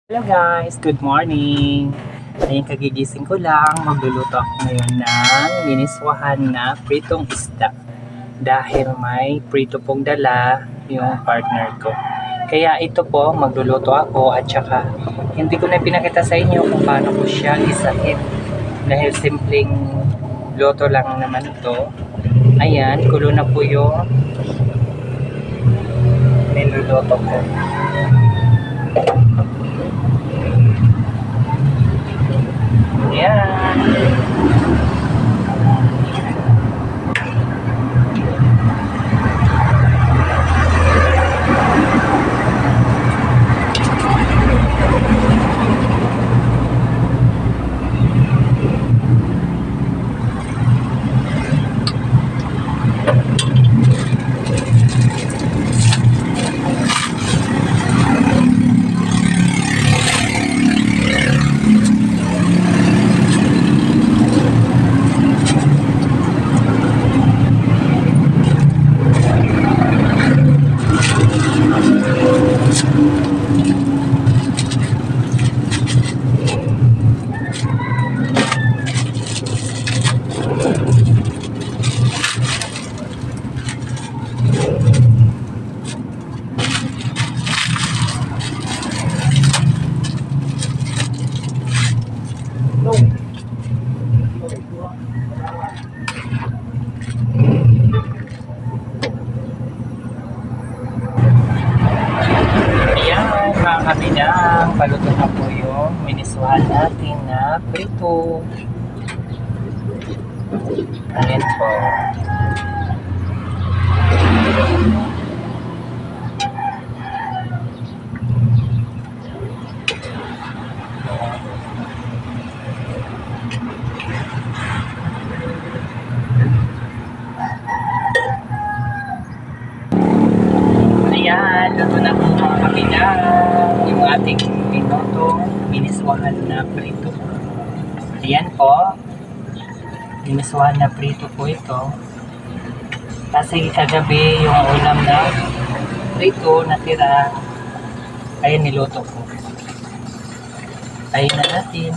Hello guys, good morning. Ayun, kagigising ko lang. Magluluto ako ngayon ng miniswahan na pritong isda. Dahil may prito pong dala yung partner ko. Kaya ito po, magluluto ako at saka hindi ko na pinakita sa inyo kung paano ko siya isahin. Dahil simpleng luto lang naman ito. Ayan, kulo na po yung niluluto ko. Ayan. Mga kabinang, paluto na po yung miniswahan natin na prito. Ayan po. Ayan, luto na po mga kabinang yung ating pinutong miniswahan na prito. Ayan po, miniswahan na prito po ito. Kasi kagabi yung ulam na prito natira, ayan niluto ko. Tayo na natin.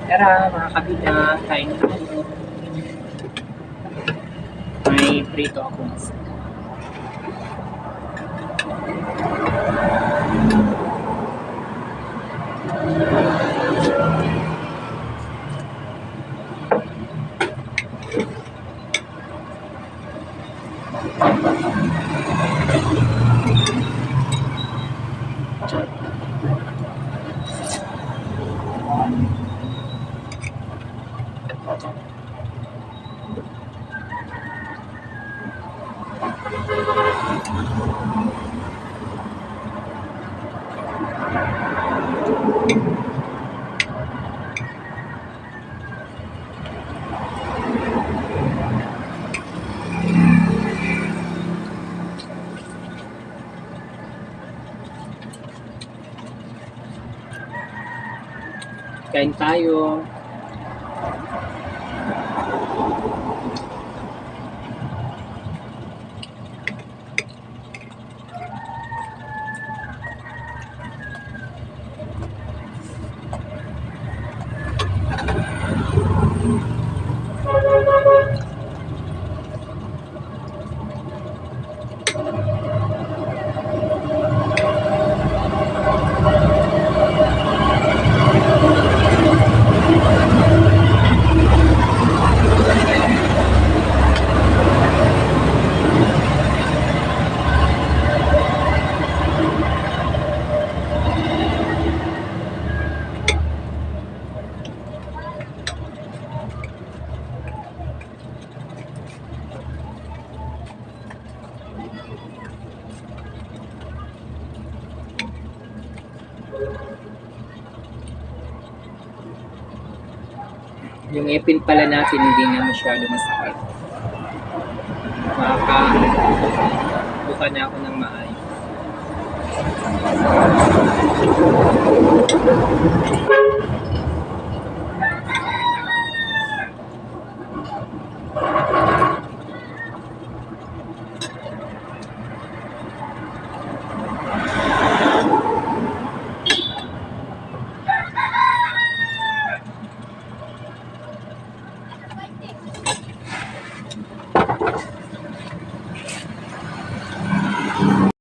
Tara mga kabinang, kain na tayo. May prito ako. Kain tayo. Yung ipin pala natin hindi na masyado masakit. Makakabuka na ako ng maayos.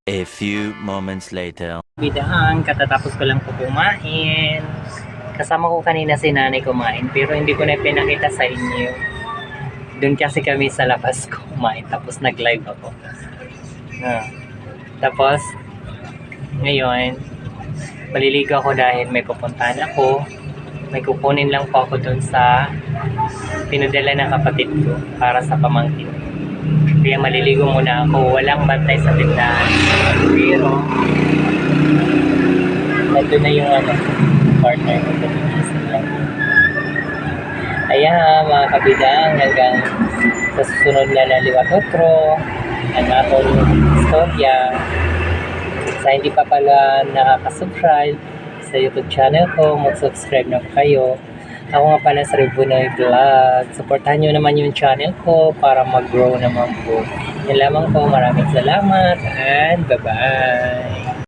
A few moments later. Bidahan, katatapos ko lang po kumain. Kasama ko kanina si nanay kumain, pero hindi ko na pinakita sa inyo. Doon kasi kami sa labas kumain, tapos nag-live ako. Tapos, ngayon, maliligo ako dahil may pupuntahan ako. May kukunin lang po ako doon sa pinadala ng kapatid ko para sa pamangkin. Kaya maliligo muna ako. Walang bantay sa tindahan. Pero, nandun na yung partner ko sa tinisip lang. Ayan, mga kabidang, hanggang sa susunod na Liwatotro, ang atong istorya. Sa hindi pa pala nakaka-subscribe sa YouTube channel ko, mag-subscribe na po kayo. Ako nga pala sa Ribunoy Vlog. Supportahan nyo naman yung channel ko para mag-grow naman po. Yan lamang po. Maraming salamat and bye-bye.